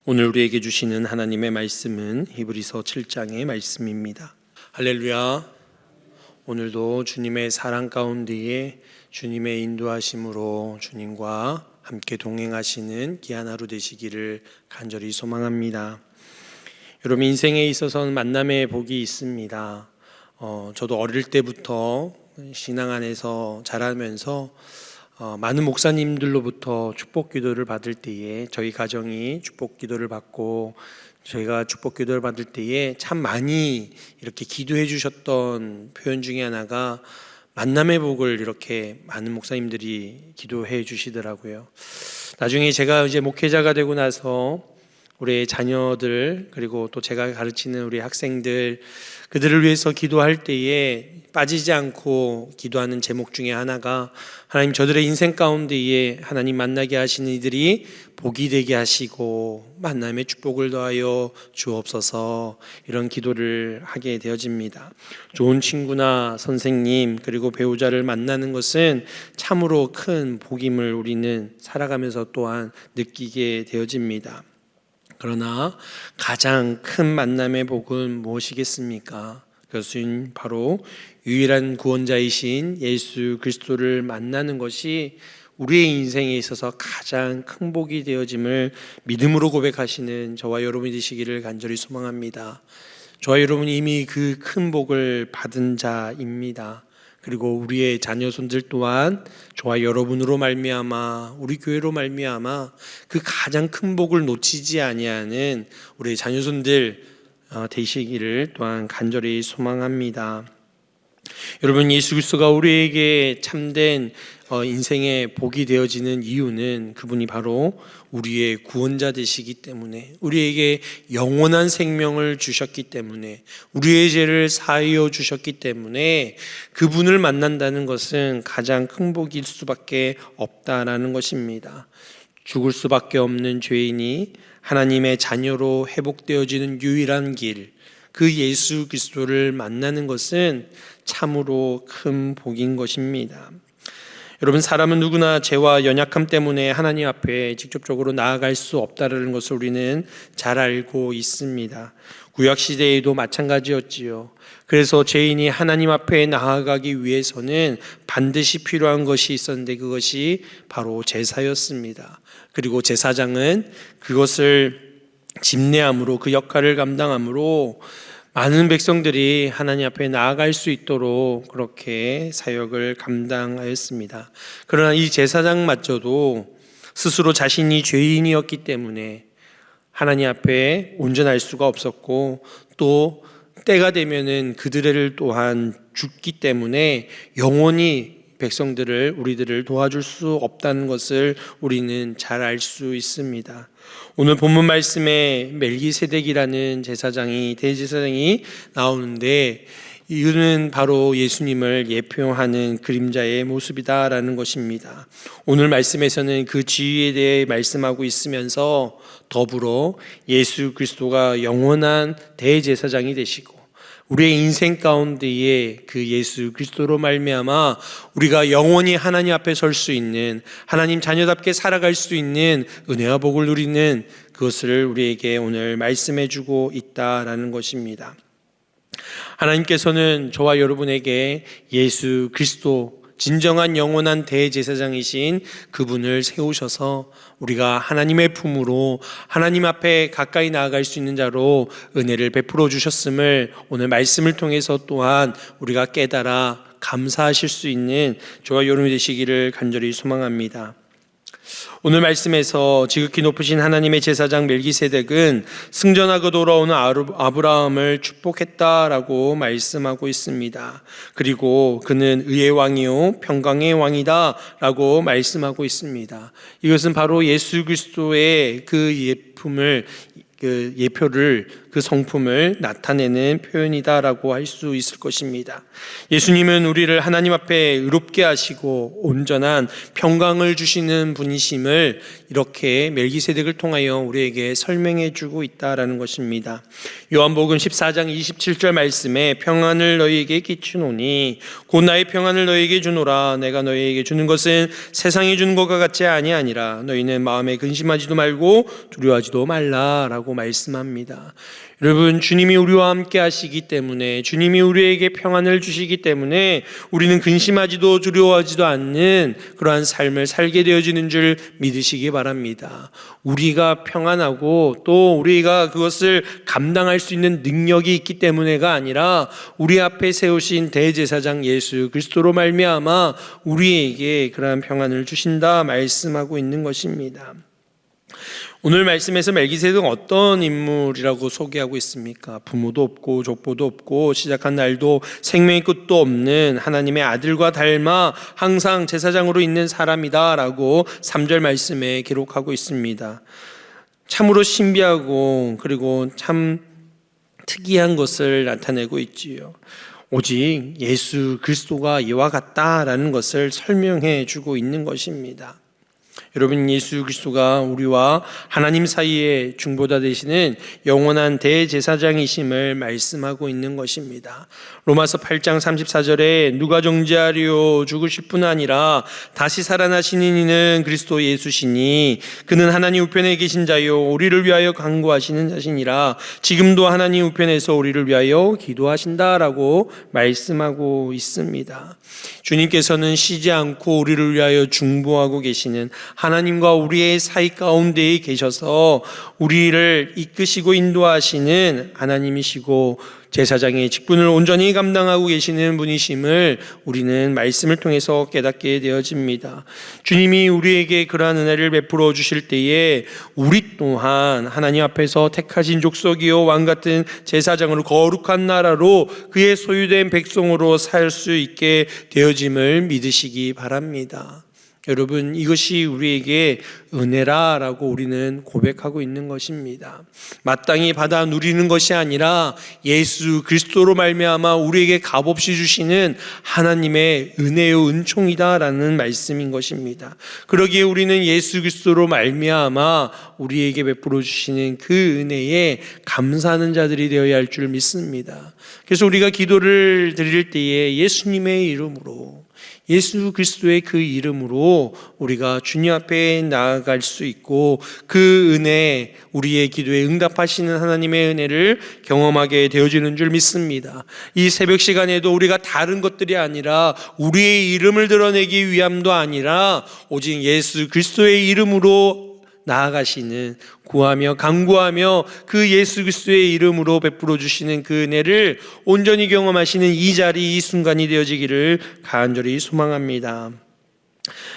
오늘 우리에게 주시는 하나님의 말씀은 히브리서 7장의 말씀입니다. 할렐루야. 오늘도 주님의 사랑 가운데에 주님의 인도하심으로 주님과 함께 동행하시는 귀한 하루 되시기를 간절히 소망합니다. 여러분, 인생에 있어서는 만남의 복이 있습니다. 저도 어릴 때부터 신앙 안에서 자라면서 많은 목사님들로부터 축복 기도를 받을 때에 저희 가정이 축복 기도를 받고 저희가 축복 기도를 받을 때에 참 많이 이렇게 기도해 주셨던 표현 중에 하나가 만남의 복을 이렇게 많은 목사님들이 기도해 주시더라고요. 나중에 제가 이제 목회자가 되고 나서 우리 자녀들 그리고 또 제가 가르치는 우리 학생들 그들을 위해서 기도할 때에 빠지지 않고 기도하는 제목 중에 하나가 하나님, 저들의 인생 가운데에 하나님 만나게 하시는 이들이 복이 되게 하시고 만남의 축복을 더하여 주옵소서, 이런 기도를 하게 되어집니다. 좋은 친구나 선생님 그리고 배우자를 만나는 것은 참으로 큰 복임을 우리는 살아가면서 또한 느끼게 되어집니다. 그러나 가장 큰 만남의 복은 무엇이겠습니까? 그것은 바로 유일한 구원자이신 예수 그리스도를 만나는 것이 우리의 인생에 있어서 가장 큰 복이 되어짐을 믿음으로 고백하시는 저와 여러분이 되시기를 간절히 소망합니다. 저와 여러분이 이미 그 큰 복을 받은 자입니다. 그리고 우리의 자녀손들 또한 저와 여러분으로 말미암아 우리 교회로 말미암아 그 가장 큰 복을 놓치지 아니하는 우리의 자녀손들 되시기를 또한 간절히 소망합니다. 여러분, 예수 그리스도가 우리에게 참된 인생의 복이 되어지는 이유는 그분이 바로 우리의 구원자 되시기 때문에, 우리에게 영원한 생명을 주셨기 때문에, 우리의 죄를 사하여 주셨기 때문에 그분을 만난다는 것은 가장 큰 복일 수밖에 없다라는 것입니다. 죽을 수밖에 없는 죄인이 하나님의 자녀로 회복되어지는 유일한 길, 그 예수 그리스도를 만나는 것은 참으로 큰 복인 것입니다. 여러분, 사람은 누구나 죄와 연약함 때문에 하나님 앞에 직접적으로 나아갈 수 없다는 것을 우리는 잘 알고 있습니다. 구약 시대에도 마찬가지였지요. 그래서 죄인이 하나님 앞에 나아가기 위해서는 반드시 필요한 것이 있었는데 그것이 바로 제사였습니다. 그리고 제사장은 그것을 집례함으로, 그 역할을 감당함으로 많은 백성들이 하나님 앞에 나아갈 수 있도록 그렇게 사역을 감당하였습니다. 그러나 이 제사장마저도 스스로 자신이 죄인이었기 때문에 하나님 앞에 온전할 수가 없었고, 또 때가 되면은 그들을 또한 죽기 때문에 영원히 백성들을, 우리들을 도와줄 수 없다는 것을 우리는 잘 알 수 있습니다. 오늘 본문 말씀에 멜기세덱이라는 대제사장이 나오는데, 이유는 바로 예수님을 예표하는 그림자의 모습이다라는 것입니다. 오늘 말씀에서는 그 지위에 대해 말씀하고 있으면서 더불어 예수 그리스도가 영원한 대제사장이 되시고 우리의 인생 가운데에 그 예수 그리스도로 말미암아 우리가 영원히 하나님 앞에 설 수 있는, 하나님 자녀답게 살아갈 수 있는 은혜와 복을 누리는 그것을 우리에게 오늘 말씀해 주고 있다라는 것입니다. 하나님께서는 저와 여러분에게 예수 그리스도, 진정한 영원한 대제사장이신 그분을 세우셔서 우리가 하나님의 품으로 하나님 앞에 가까이 나아갈 수 있는 자로 은혜를 베풀어 주셨음을 오늘 말씀을 통해서 또한 우리가 깨달아 감사하실 수 있는 저와 여러분이 되시기를 간절히 소망합니다. 오늘 말씀에서 지극히 높으신 하나님의 제사장 멜기세덱은 승전하고 돌아오는 아브라함을 축복했다라고 말씀하고 있습니다. 그리고 그는 의의 왕이요 평강의 왕이다라고 말씀하고 있습니다. 이것은 바로 예수 그리스도의 그 예표를 그 성품을 나타내는 표현이다라고 할 수 있을 것입니다. 예수님은 우리를 하나님 앞에 의롭게 하시고 온전한 평강을 주시는 분이심을 이렇게 멜기세덱을 통하여 우리에게 설명해 주고 있다라는 것입니다. 요한복음 14장 27절 말씀에 평안을 너희에게 끼치노니 곧 나의 평안을 너희에게 주노라. 내가 너희에게 주는 것은 세상이 주는 것과 같지 아니하니라. 너희는 마음에 근심하지도 말고 두려워하지도 말라라고 말씀합니다. 여러분, 주님이 우리와 함께 하시기 때문에, 주님이 우리에게 평안을 주시기 때문에 우리는 근심하지도 두려워하지도 않는 그러한 삶을 살게 되어지는 줄 믿으시기 바랍니다. 우리가 평안하고 또 우리가 그것을 감당할 수 있는 능력이 있기 때문에가 아니라 우리 앞에 세우신 대제사장 예수 그리스도로 말미암아 우리에게 그러한 평안을 주신다 말씀하고 있는 것입니다. 오늘 말씀에서 멜기세덱은 어떤 인물이라고 소개하고 있습니까? 부모도 없고 족보도 없고 시작한 날도 생명의 끝도 없는 하나님의 아들과 닮아 항상 제사장으로 있는 사람이다라고 3절 말씀에 기록하고 있습니다. 참으로 신비하고 그리고 참 특이한 것을 나타내고 있지요. 오직 예수 그리스도가 이와 같다라는 것을 설명해 주고 있는 것입니다. 여러분, 예수 그리스도가 우리와 하나님 사이에 중보자 되시는 영원한 대제사장이심을 말씀하고 있는 것입니다. 로마서 8장 34절에 누가 정죄하리요? 죽으실 뿐 아니라 다시 살아나시는 이는 그리스도 예수시니 그는 하나님 우편에 계신 자요 우리를 위하여 간구하시는 자시니라. 지금도 하나님 우편에서 우리를 위하여 기도하신다라고 말씀하고 있습니다. 주님께서는 쉬지 않고 우리를 위하여 중보하고 계시는 하나님과 우리의 사이 가운데에 계셔서 우리를 이끄시고 인도하시는 하나님이시고 제사장의 직분을 온전히 감당하고 계시는 분이심을 우리는 말씀을 통해서 깨닫게 되어집니다. 주님이 우리에게 그러한 은혜를 베풀어 주실 때에 우리 또한 하나님 앞에서 택하신 족속이요 왕같은 제사장으로 거룩한 나라로 그의 소유된 백성으로 살 수 있게 되어짐을 믿으시기 바랍니다. 여러분, 이것이 우리에게 은혜라라고 우리는 고백하고 있는 것입니다. 마땅히 받아 누리는 것이 아니라 예수 그리스도로 말미암아 우리에게 값없이 주시는 하나님의 은혜요 은총이다라는 말씀인 것입니다. 그러기에 우리는 예수 그리스도로 말미암아 우리에게 베풀어 주시는 그 은혜에 감사하는 자들이 되어야 할 줄 믿습니다. 그래서 우리가 기도를 드릴 때에 예수님의 이름으로, 예수 그리스도의 그 이름으로 우리가 주님 앞에 나아갈 수 있고 그 은혜, 우리의 기도에 응답하시는 하나님의 은혜를 경험하게 되어지는 줄 믿습니다. 이 새벽 시간에도 우리가 다른 것들이 아니라 우리의 이름을 드러내기 위함도 아니라 오직 예수 그리스도의 이름으로 나아가시는, 구하며 간구하며 그 예수 그리스도의 이름으로 베풀어 주시는 그 은혜를 온전히 경험하시는 이 자리, 이 순간이 되어지기를 간절히 소망합니다.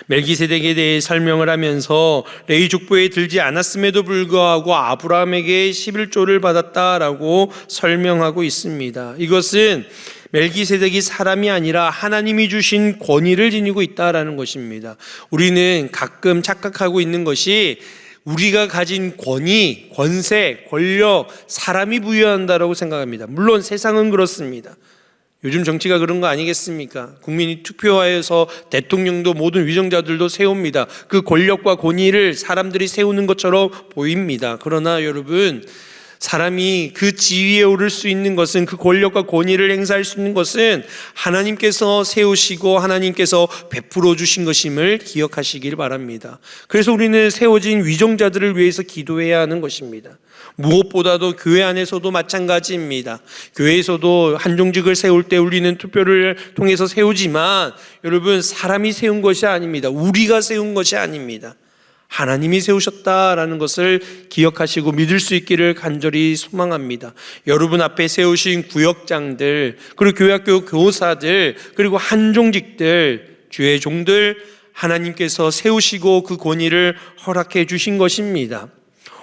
멜기세덱에 대해 설명을 하면서 레위 족보에 들지 않았음에도 불구하고 아브라함에게 11조를 받았다라고 설명하고 있습니다. 이것은 멜기세덱이 사람이 아니라 하나님이 주신 권위를 지니고 있다라는 것입니다. 우리는 가끔 착각하고 있는 것이 우리가 가진 권위, 권세, 권력, 사람이 부여한다라고 생각합니다. 물론 세상은 그렇습니다. 요즘 정치가 그런 거 아니겠습니까? 국민이 투표하여서 대통령도 모든 위정자들도 세웁니다. 그 권력과 권위를 사람들이 세우는 것처럼 보입니다. 그러나 여러분, 사람이 그 지위에 오를 수 있는 것은, 그 권력과 권위를 행사할 수 있는 것은 하나님께서 세우시고 하나님께서 베풀어 주신 것임을 기억하시길 바랍니다. 그래서 우리는 세워진 위정자들을 위해서 기도해야 하는 것입니다. 무엇보다도 교회 안에서도 마찬가지입니다. 교회에서도 한종직을 세울 때 우리는 투표를 통해서 세우지만 여러분, 사람이 세운 것이 아닙니다. 우리가 세운 것이 아닙니다. 하나님이 세우셨다라는 것을 기억하시고 믿을 수 있기를 간절히 소망합니다. 여러분 앞에 세우신 구역장들, 그리고 교회학교 교사들, 그리고 한종직들, 주의 종들, 하나님께서 세우시고 그 권위를 허락해 주신 것입니다.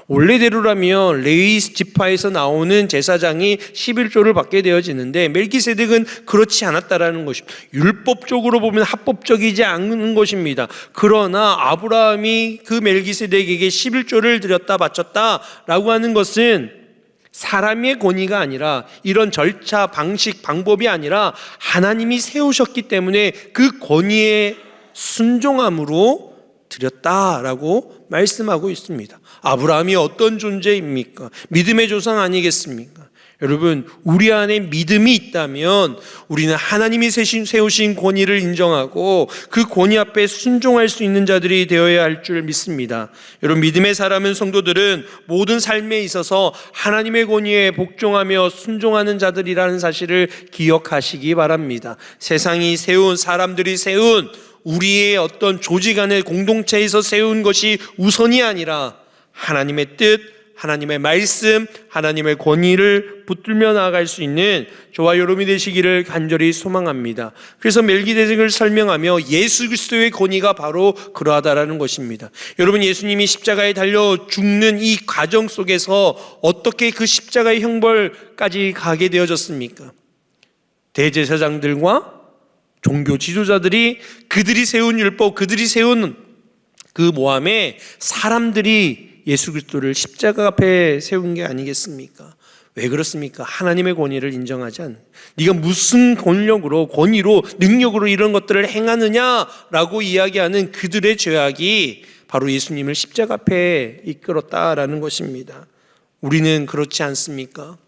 원래대로라면 레위 지파에서 나오는 제사장이 11조를 받게 되어지는데 멜기세덱은 그렇지 않았다라는 것입니다. 율법적으로 보면 합법적이지 않은 것입니다. 그러나 아브라함이 그 멜기세덱에게 11조를 드렸다 바쳤다라고 하는 것은 사람의 권위가 아니라 이런 절차, 방식, 방법이 아니라 하나님이 세우셨기 때문에 그 권위에 순종함으로 드렸다라고 말씀하고 있습니다. 아브라함이 어떤 존재입니까? 믿음의 조상 아니겠습니까? 여러분, 우리 안에 믿음이 있다면 우리는 하나님이 세우신 권위를 인정하고 그 권위 앞에 순종할 수 있는 자들이 되어야 할 줄 믿습니다. 여러분, 믿음의 사람은 성도들은 모든 삶에 있어서 하나님의 권위에 복종하며 순종하는 자들이라는 사실을 기억하시기 바랍니다. 세상이 세운, 사람들이 세운, 우리의 어떤 조직 안의 공동체에서 세운 것이 우선이 아니라 하나님의 뜻, 하나님의 말씀, 하나님의 권위를 붙들며 나아갈 수 있는 저와 여러분이 되시기를 간절히 소망합니다. 그래서 멜기세덱을 설명하며 예수 그리스도의 권위가 바로 그러하다라는 것입니다. 여러분, 예수님이 십자가에 달려 죽는 이 과정 속에서 어떻게 그 십자가의 형벌까지 가게 되어졌습니까? 대제사장들과 종교 지도자들이 그들이 세운 율법, 그들이 세운 그 모함에 사람들이 예수 그리스도를 십자가 앞에 세운 게 아니겠습니까? 왜 그렇습니까? 하나님의 권위를 인정하지 않는, 네가 무슨 권력으로, 권위로, 능력으로 이런 것들을 행하느냐라고 이야기하는 그들의 죄악이 바로 예수님을 십자가 앞에 이끌었다라는 것입니다. 우리는 그렇지 않습니까?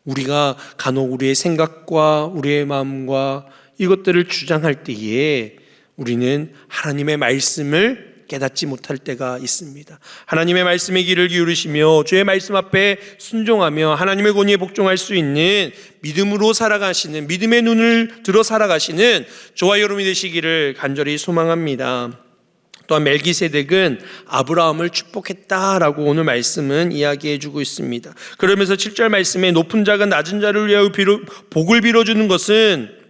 우리가 간혹 우리의 생각과 우리의 마음과 이것들을 주장할 때에 우리는 하나님의 말씀을 깨닫지 못할 때가 있습니다. 하나님의 말씀에 귀를 기울이시며 주의 말씀 앞에 순종하며 하나님의 권위에 복종할 수 있는 믿음으로 살아가시는, 믿음의 눈을 들어 살아가시는 저와 여러분이 되시기를 간절히 소망합니다. 또한 멜기세덱은 아브라함을 축복했다라고 오늘 말씀은 이야기해 주고 있습니다. 그러면서 7절 말씀에 높은 자가 낮은 자를 위하여 복을 빌어주는 것은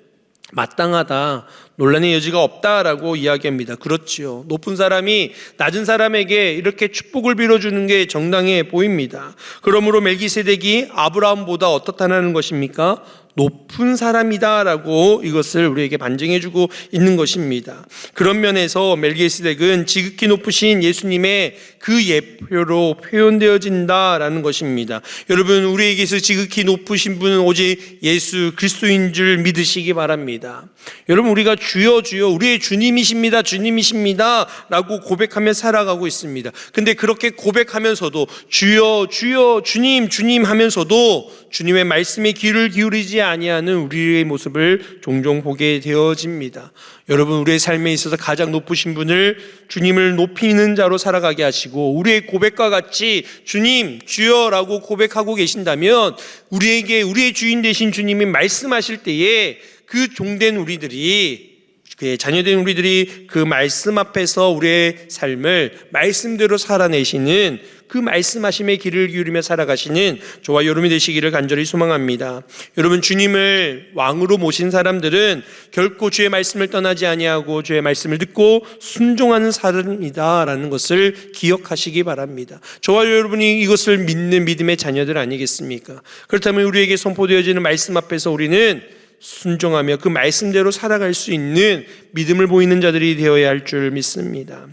마땅하다, 논란의 여지가 없다라고 이야기합니다. 그렇지요. 높은 사람이 낮은 사람에게 이렇게 축복을 빌어주는 게 정당해 보입니다. 그러므로 멜기세덱이 아브라함보다 어떻다는 것입니까? 높은 사람이다라고 이것을 우리에게 반증해주고 있는 것입니다. 그런 면에서 멜기세덱은 지극히 높으신 예수님의 그 예표로 표현되어진다라는 것입니다. 여러분, 우리에게서 지극히 높으신 분은 오직 예수 그리스도인 줄 믿으시기 바랍니다. 여러분, 우리가 주여 주여 우리의 주님이십니다, 주님이십니다 라고 고백하며 살아가고 있습니다. 근데 그렇게 고백하면서도 주여 주여 주님 주님 하면서도 주님의 말씀에 귀를 기울이지 아니하는 우리의 모습을 종종 보게 되어집니다. 여러분, 우리의 삶에 있어서 가장 높으신 분을, 주님을 높이는 자로 살아가게 하시고 우리의 고백과 같이 주님 주여라고 고백하고 계신다면 우리에게 우리의 주인 되신 주님이 말씀하실 때에 그 종된 우리들이, 그의 자녀된 우리들이 그 말씀 앞에서 우리의 삶을 말씀대로 살아내시는, 그 말씀하심에 귀를 기울이며 살아가시는 저와 여러분이 되시기를 간절히 소망합니다. 여러분, 주님을 왕으로 모신 사람들은 결코 주의 말씀을 떠나지 아니하고 주의 말씀을 듣고 순종하는 사람이다라는 것을 기억하시기 바랍니다. 저와 여러분이 이것을 믿는 믿음의 자녀들 아니겠습니까? 그렇다면 우리에게 선포되어지는 말씀 앞에서 우리는 순종하며 그 말씀대로 살아갈 수 있는 믿음을 보이는 자들이 되어야 할 줄 믿습니다.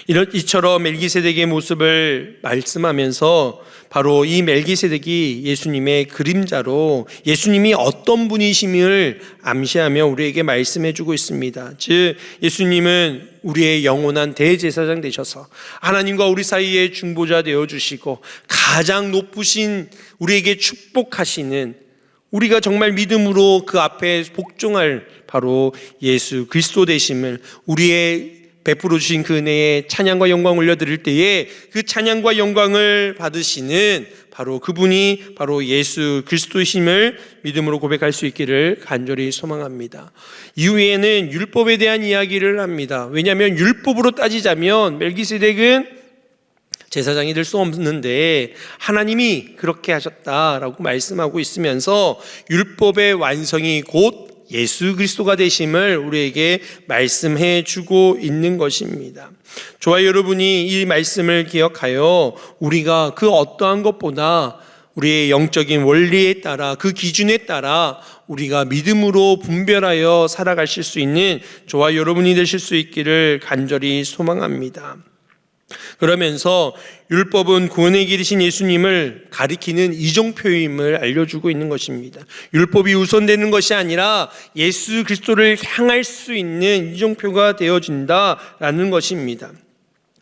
이처럼 멜기세덱의 모습을 말씀하면서 바로 이 멜기세덱이 예수님의 그림자로 예수님이 어떤 분이심을 암시하며 우리에게 말씀해주고 있습니다. 즉, 예수님은 우리의 영원한 대제사장 되셔서 하나님과 우리 사이의 중보자 되어주시고 가장 높으신 우리에게 축복하시는, 우리가 정말 믿음으로 그 앞에 복종할 바로 예수 그리스도 되심을, 우리의 베풀어 주신 그 은혜에 찬양과 영광을 올려드릴 때에 그 찬양과 영광을 받으시는 바로 그분이 바로 예수 그리스도이심을 믿음으로 고백할 수 있기를 간절히 소망합니다. 이후에는 율법에 대한 이야기를 합니다. 왜냐하면 율법으로 따지자면 멜기세덱은 제사장이 될 수 없는데 하나님이 그렇게 하셨다라고 말씀하고 있으면서 율법의 완성이 곧 예수 그리스도가 되심을 우리에게 말씀해 주고 있는 것입니다. 저와 여러분이 이 말씀을 기억하여 우리가 그 어떠한 것보다 우리의 영적인 원리에 따라, 그 기준에 따라 우리가 믿음으로 분별하여 살아가실 수 있는 저와 여러분이 되실 수 있기를 간절히 소망합니다. 그러면서 율법은 구원의 길이신 예수님을 가리키는 이정표임을 알려주고 있는 것입니다. 율법이 우선되는 것이 아니라 예수 그리스도를 향할 수 있는 이정표가 되어진다라는 것입니다.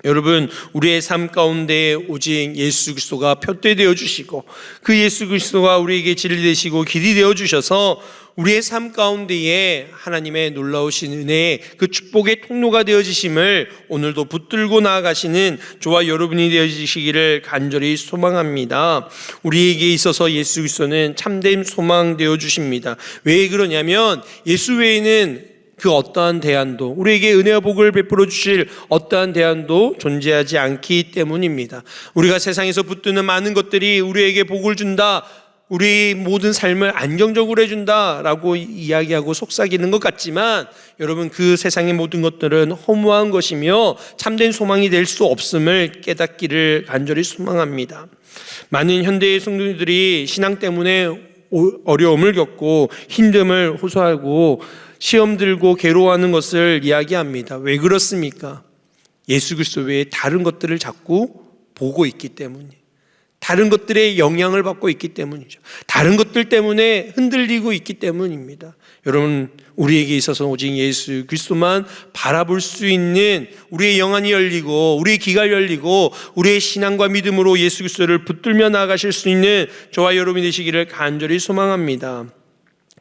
여러분, 우리의 삶 가운데 오직 예수 그리스도가 표대되어 주시고 그 예수 그리스도가 우리에게 진리 되시고 길이 되어 주셔서 우리의 삶 가운데에 하나님의 놀라우신 은혜의 그 축복의 통로가 되어지심을 오늘도 붙들고 나아가시는 저와 여러분이 되어지시기를 간절히 소망합니다. 우리에게 있어서 예수 그리스도는 참된 소망 되어주십니다. 왜 그러냐면 예수 외에는 그 어떠한 대안도, 우리에게 은혜와 복을 베풀어 주실 어떠한 대안도 존재하지 않기 때문입니다. 우리가 세상에서 붙드는 많은 것들이 우리에게 복을 준다, 우리 모든 삶을 안정적으로 해준다라고 이야기하고 속삭이는 것 같지만, 여러분, 그 세상의 모든 것들은 허무한 것이며 참된 소망이 될 수 없음을 깨닫기를 간절히 소망합니다. 많은 현대의 성도들이 신앙 때문에 어려움을 겪고 힘듦을 호소하고 시험 들고 괴로워하는 것을 이야기합니다. 왜 그렇습니까? 예수 그리스도 외에 다른 것들을 자꾸 보고 있기 때문이에요. 다른 것들의 영향을 받고 있기 때문이죠. 다른 것들 때문에 흔들리고 있기 때문입니다. 여러분, 우리에게 있어서 오직 예수 그리스도만 바라볼 수 있는 우리의 영안이 열리고 우리의 귀가 열리고 우리의 신앙과 믿음으로 예수 그리스도를 붙들며 나아가실 수 있는 저와 여러분이 되시기를 간절히 소망합니다.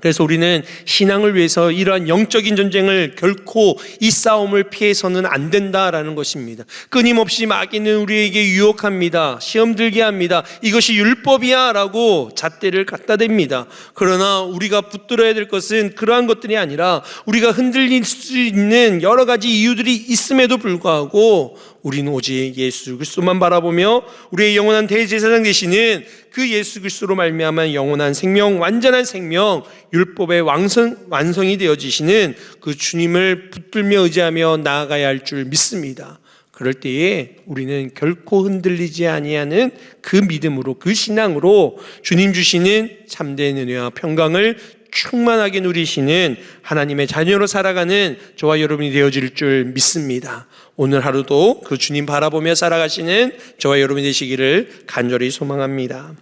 그래서 우리는 신앙을 위해서 이러한 영적인 전쟁을 결코 이 싸움을 피해서는 안 된다라는 것입니다. 끊임없이 마귀는 우리에게 유혹합니다. 시험 들게 합니다. 이것이 율법이야 라고 잣대를 갖다 댑니다. 그러나 우리가 붙들어야 될 것은 그러한 것들이 아니라 우리가 흔들릴 수 있는 여러 가지 이유들이 있음에도 불구하고 우리는 오직 예수 그리스도만 바라보며 우리의 영원한 대제사장 되시는 그 예수 그리스도로 말미암아 영원한 생명, 완전한 생명, 율법의 완성이 되어지시는 그 주님을 붙들며 의지하며 나아가야 할 줄 믿습니다. 그럴 때에 우리는 결코 흔들리지 아니하는 그 믿음으로, 그 신앙으로 주님 주시는 참된 은혜와 평강을 충만하게 누리시는 하나님의 자녀로 살아가는 저와 여러분이 되어질 줄 믿습니다. 오늘 하루도 그 주님 바라보며 살아가시는 저와 여러분이 되시기를 간절히 소망합니다.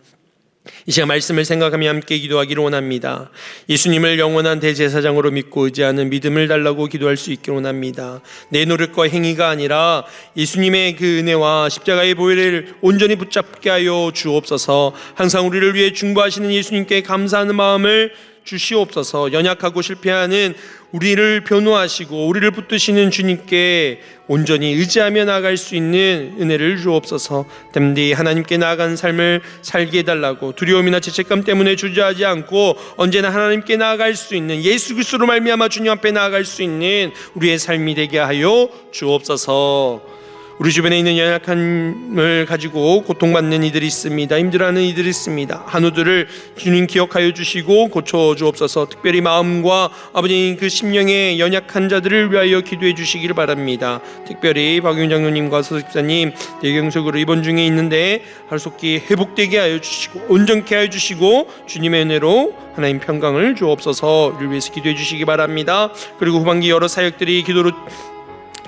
이 시간 말씀을 생각하며 함께 기도하기를 원합니다. 예수님을 영원한 대제사장으로 믿고 의지하는 믿음을 달라고 기도할 수 있기를 원합니다. 내 노력과 행위가 아니라 예수님의 그 은혜와 십자가의 보혈을 온전히 붙잡게 하여 주옵소서. 항상 우리를 위해 중보하시는 예수님께 감사하는 마음을 주시옵소서. 연약하고 실패하는 우리를 변호하시고 우리를 붙드시는 주님께 온전히 의지하며 나아갈 수 있는 은혜를 주옵소서. 땜디 하나님께 나아가는 삶을 살게 해달라고, 두려움이나 죄책감 때문에 주저하지 않고 언제나 하나님께 나아갈 수 있는, 예수 그리스도로 말미암아 주님 앞에 나아갈 수 있는 우리의 삶이 되게 하여 주옵소서. 우리 주변에 있는 연약함을 가지고 고통받는 이들이 있습니다. 힘들어하는 이들이 있습니다. 한우들을 주님 기억하여 주시고 고쳐주옵소서. 특별히 마음과 아버지 그 심령의 연약한 자들을 위하여 기도해 주시기를 바랍니다. 특별히 박윤 장로님과 서집사님 뇌경색으로 입원 중에 있는데 하루속히 회복되게 하여 주시고 온전케 하여 주시고 주님의 은혜로 하나님 평강을 주옵소서를 위해서 기도해 주시기 바랍니다. 그리고 후반기 여러 사역들이 기도로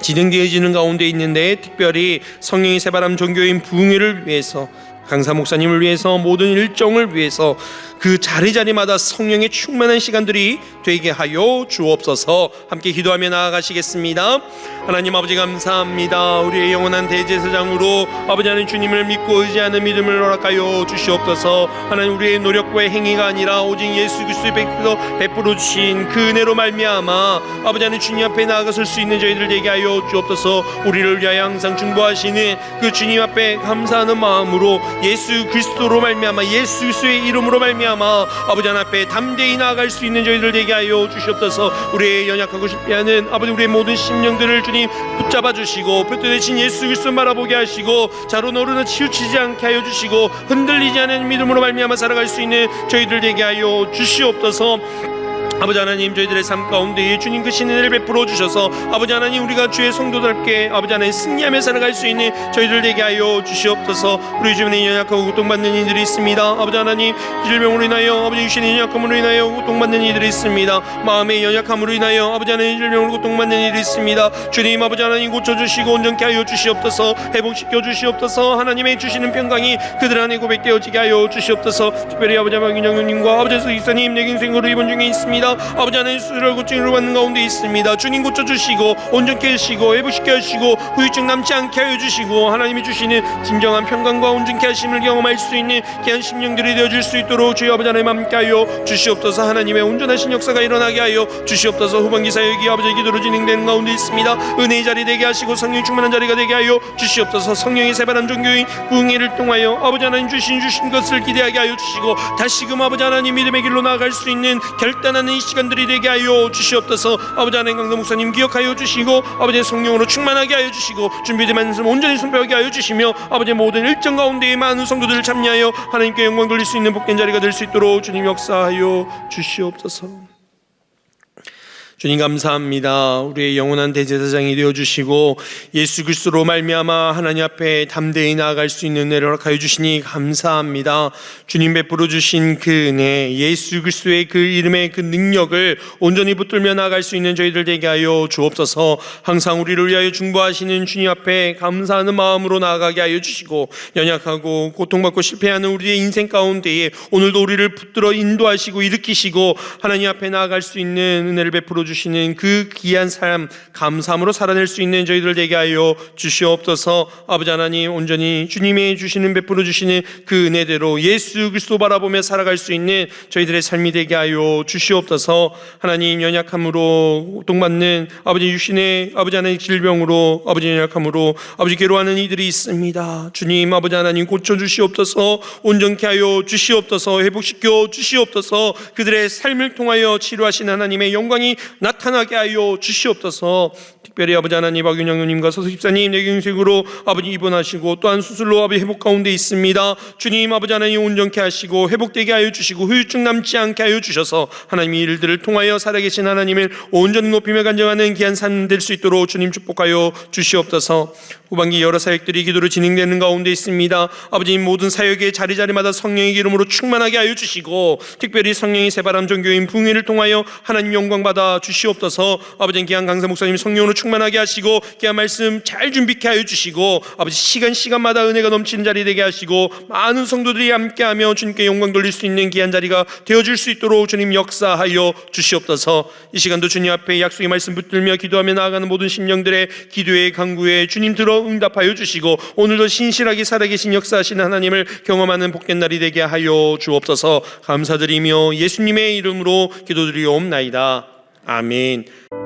진행되어지는 가운데 있는데, 특별히 성령의 새바람 종교인 부흥회를 위해서, 강사 목사님을 위해서, 모든 일정을 위해서 그 자리자리마다 성령의 충만한 시간들이 되게 하여 주옵소서. 함께 기도하며 나아가시겠습니다. 하나님 아버지 감사합니다. 우리의 영원한 대제사장으로 아버지 하나님 주님을 믿고 의지하는 믿음을 허락하여 주시옵소서. 하나님, 우리의 노력과 행위가 아니라 오직 예수 그리스도의 베풀어 주신 그 은혜로 말미암아 아버지 하나님 주님 앞에 나아가설 수 있는 저희들 되게 하여 주옵소서. 우리를 위하여 항상 중보하시는 그 주님 앞에 감사하는 마음으로 예수 그리스도로 말미암아, 예수 그리스도의 이름으로 말미암아 아버지 하나님 앞에 담대히 나아갈 수 있는 저희들 되게 하여 주시옵소서. 우리의 연약하고 실패하는 아버지, 우리의 모든 심령들을 주님 붙잡아 주시고 표대되신 예수 그리스도 바라보게 하시고 자로 오르는 치우치지 않게 하여 주시고 흔들리지 않은 믿음으로 말미암아 살아갈 수 있는 저희들 되게 하여 주시옵소서. 아버지 하나님, 저희들의 삶 가운데 주님 그 신은혜를 베풀어 주셔서 아버지 하나님, 우리가 주의 성도답게 아버지 하나님 승리하며 살아갈 수 있는 저희들 되게 하여 주시옵소서. 우리 주변에 연약하고 고통받는 이들이 있습니다. 아버지 하나님, 질병으로 인하여 아버지 유신의 연약함으로 인하여 고통받는 이들이 있습니다. 마음의 연약함으로 인하여 아버지 하나님 질병으로 고통받는 이들이 있습니다. 주님 아버지 하나님, 고쳐주시고 온전케 하여 주시옵소서. 회복시켜 주시옵소서. 하나님의 주시는 평강이 그들 안에 고백되어지게 하여 주시옵소서. 특별히 아버지 박윤영님과 아버지 서기사님 뇌경색으로 입원 중에 있습니다. 아버지 하나님, 수술을 고증으로 받는 가운데 있습니다. 주님 고쳐주시고 온전케 하시고 회복시켜 주시고 후유증 남지 않게 하여 주시고 하나님이 주시는 진정한 평강과 온전케 하심을 경험할 수 있는 귀한 심령들이 되어질 수 있도록 주여 아버지 하나님 함께 하여 주시옵소서. 하나님의 온전하신 역사가 일어나게 하여 주시옵소서. 후반기 사역이 아버지의 기도로 진행되는 가운데 있습니다. 은혜의 자리 되게 하시고 성령 충만한 자리가 되게 하여 주시옵소서. 성령의 새바람 종교인 부흥회를 통하여 아버지 하나님 주신 것을 기대하게 하여 주시고 다시금 아버지 하나님 믿음의 길로 나아갈 수 있는 결단하는 이 시간들이 되게 하여 주시옵소서. 아버지 하나님, 강도 목사님 기억하여 주시고 아버지의 성령으로 충만하게 하여 주시고 준비된 말씀 온전히 순표하게 하여 주시며 아버지의 모든 일정 가운데에 많은 성도들을 참여하여 하나님께 영광 돌릴 수 있는 복된 자리가 될 수 있도록 주님 역사하여 주시옵소서. 주님 감사합니다. 우리의 영원한 대제사장이 되어주시고 예수 그리스도로 말미암아 하나님 앞에 담대히 나아갈 수 있는 은혜를 허락하여 주시니 감사합니다. 주님 베풀어 주신 그 은혜, 예수 그리스도의 그 이름의 그 능력을 온전히 붙들며 나아갈 수 있는 저희들 되게 하여 주옵소서. 항상 우리를 위하여 중보하시는 주님 앞에 감사하는 마음으로 나아가게 하여 주시고 연약하고 고통받고 실패하는 우리의 인생 가운데에 오늘도 우리를 붙들어 인도하시고 일으키시고 하나님 앞에 나아갈 수 있는 은혜를 베풀어 주시는 그 귀한 삶 감사함으로 살아낼 수 있는 저희들 되게 하여 주시옵소서. 아버지 하나님, 온전히 주님의 주시는 베풀어 주시는 그 은혜대로 예수 그리스도 바라보며 살아갈 수 있는 저희들의 삶이 되게 하여 주시옵소서. 하나님, 연약함으로 고통받는 아버지 유신의 아버지 하나님 질병으로 아버지 연약함으로 아버지 괴로워하는 이들이 있습니다. 주님 아버지 하나님, 고쳐 주시옵소서. 온전케 하여 주시옵소서. 회복시켜 주시옵소서. 그들의 삶을 통하여 치료하신 하나님의 영광이 나타나게 하여 주시옵소서. 특별히 아버지 하나님, 박윤영님과 서수집사님 뇌경색으로 아버지 입원하시고 또한 수술로 아버지 회복 가운데 있습니다. 주님 아버지 하나님, 온전케 하시고 회복되게 하여 주시고 후유증 남지 않게 하여 주셔서 하나님의 일들을 통하여 살아계신 하나님을 온전히 높이며 간증하는 귀한 삶 될 수 있도록 주님 축복하여 주시옵소서. 후반기 여러 사역들이 기도로 진행되는 가운데 있습니다. 아버지님, 모든 사역의 자리자리마다 성령의 기름으로 충만하게 하여 주시고 특별히 성령의 새바람 종교인 부흥회를 통하여 하나님 영광 받아 주시옵소서. 아버지, 귀한 강사 목사님 성령으로 충만하게 하시고 귀한 말씀 잘 준비케 하여 주시고 아버지, 시간마다 은혜가 넘치는 자리 되게 하시고 많은 성도들이 함께하며 주님께 영광 돌릴 수 있는 귀한 자리가 되어줄 수 있도록 주님 역사하여 주시옵소서. 이 시간도 주님 앞에 약속의 말씀 붙들며 기도하며 나아가는 모든 심령들의 기도에 간구에 주님 들어 응답하여 주시고 오늘도 신실하게 살아계신 역사하시는 하나님을 경험하는 복된 날이 되게 하여 주옵소서. 감사드리며 예수님의 이름으로 기도드리옵나이다. 아멘.